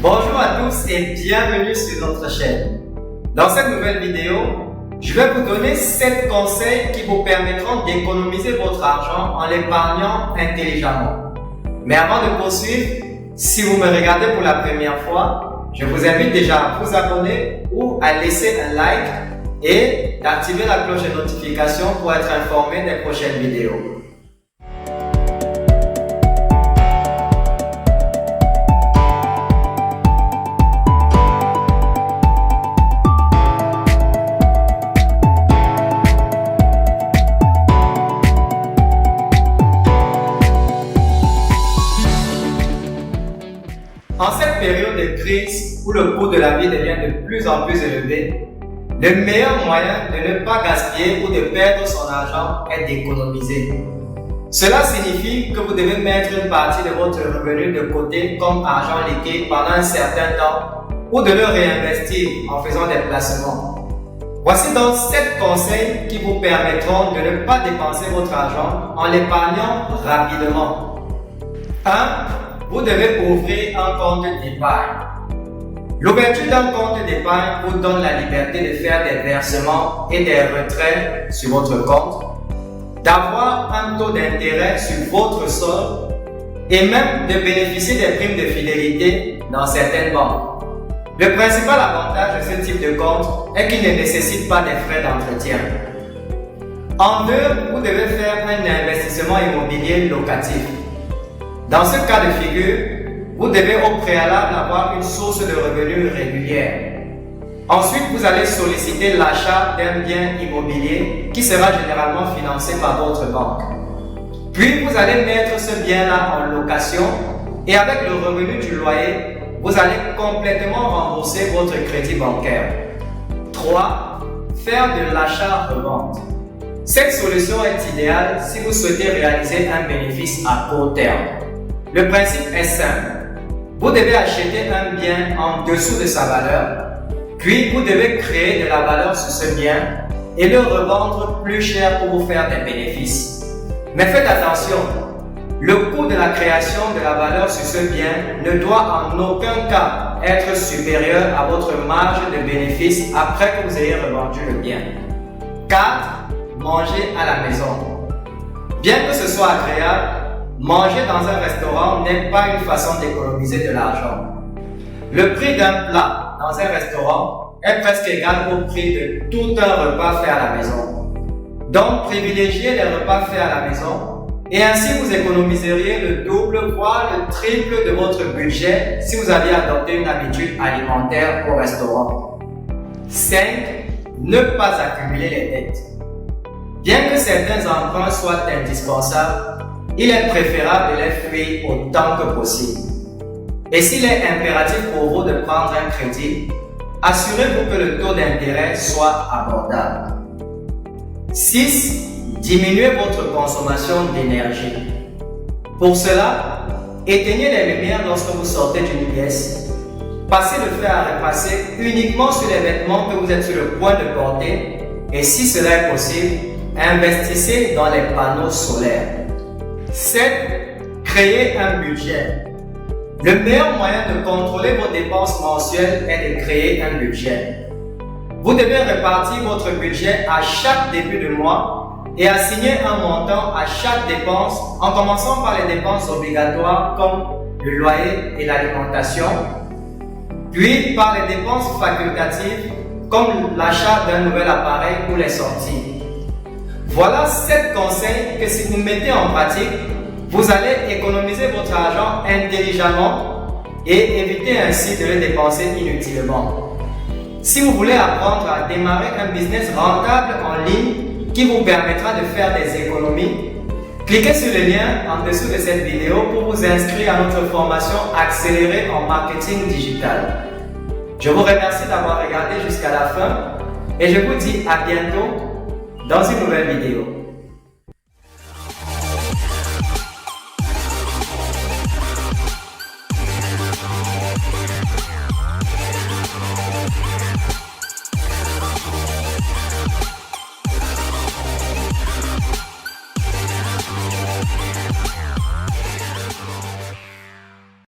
Bonjour à tous et bienvenue sur notre chaîne. Dans cette nouvelle vidéo, je vais vous donner 7 conseils qui vous permettront d'économiser votre argent en l'épargnant intelligemment. Mais avant de poursuivre, si vous me regardez pour la première fois, je vous invite déjà à vous abonner ou à laisser un like et d'activer la cloche de notification pour être informé des prochaines vidéos. En cette période de crise où le coût de la vie devient de plus en plus élevé, le meilleur moyen de ne pas gaspiller ou de perdre son argent est d'économiser. Cela signifie que vous devez mettre une partie de votre revenu de côté comme argent liquide pendant un certain temps ou de le réinvestir en faisant des placements. Voici donc 7 conseils qui vous permettront de ne pas dépenser votre argent en l'épargnant rapidement. 1. Vous devez ouvrir un compte d'épargne. L'ouverture d'un compte d'épargne vous donne la liberté de faire des versements et des retraits sur votre compte, d'avoir un taux d'intérêt sur votre solde et même de bénéficier des primes de fidélité dans certaines banques. Le principal avantage de ce type de compte est qu'il ne nécessite pas des frais d'entretien. En 2, vous devez faire un investissement immobilier locatif. Dans ce cas de figure, vous devez au préalable avoir une source de revenus régulière. Ensuite, vous allez solliciter l'achat d'un bien immobilier qui sera généralement financé par votre banque. Puis, vous allez mettre ce bien-là en location et avec le revenu du loyer, vous allez complètement rembourser votre crédit bancaire. 3. Faire de l'achat-revente. Cette solution est idéale si vous souhaitez réaliser un bénéfice à court terme. Le principe est simple. Vous devez acheter un bien en dessous de sa valeur, puis vous devez créer de la valeur sur ce bien et le revendre plus cher pour vous faire des bénéfices. Mais faites attention, le coût de la création de la valeur sur ce bien ne doit en aucun cas être supérieur à votre marge de bénéfice après que vous ayez revendu le bien. 4. Manger à la maison. Bien que ce soit agréable, manger dans un restaurant n'est pas une façon d'économiser de l'argent. Le prix d'un plat dans un restaurant est presque égal au prix de tout un repas fait à la maison. Donc, privilégiez les repas faits à la maison et ainsi vous économiseriez le double voire le triple de votre budget si vous aviez adopté une habitude alimentaire au restaurant. 5. Ne pas accumuler les dettes. Bien que certains emprunts soient indispensables, il est préférable de les fuir autant que possible. Et s'il est impératif pour vous de prendre un crédit, assurez-vous que le taux d'intérêt soit abordable. 6. Diminuez votre consommation d'énergie. Pour cela, éteignez les lumières lorsque vous sortez d'une pièce. Passez le fer à repasser uniquement sur les vêtements que vous êtes sur le point de porter et si cela est possible, investissez dans les panneaux solaires. 7. Créer un budget. Le meilleur moyen de contrôler vos dépenses mensuelles est de créer un budget. Vous devez répartir votre budget à chaque début de mois et assigner un montant à chaque dépense en commençant par les dépenses obligatoires comme le loyer et l'alimentation, puis par les dépenses facultatives comme l'achat d'un nouvel appareil ou les sorties. Voilà 7 conseils que si vous mettez en pratique, vous allez économiser votre argent intelligemment et éviter ainsi de le dépenser inutilement. Si vous voulez apprendre à démarrer un business rentable en ligne qui vous permettra de faire des économies, cliquez sur le lien en dessous de cette vidéo pour vous inscrire à notre formation accélérée en marketing digital. Je vous remercie d'avoir regardé jusqu'à la fin et je vous dis à bientôt dans une nouvelle vidéo.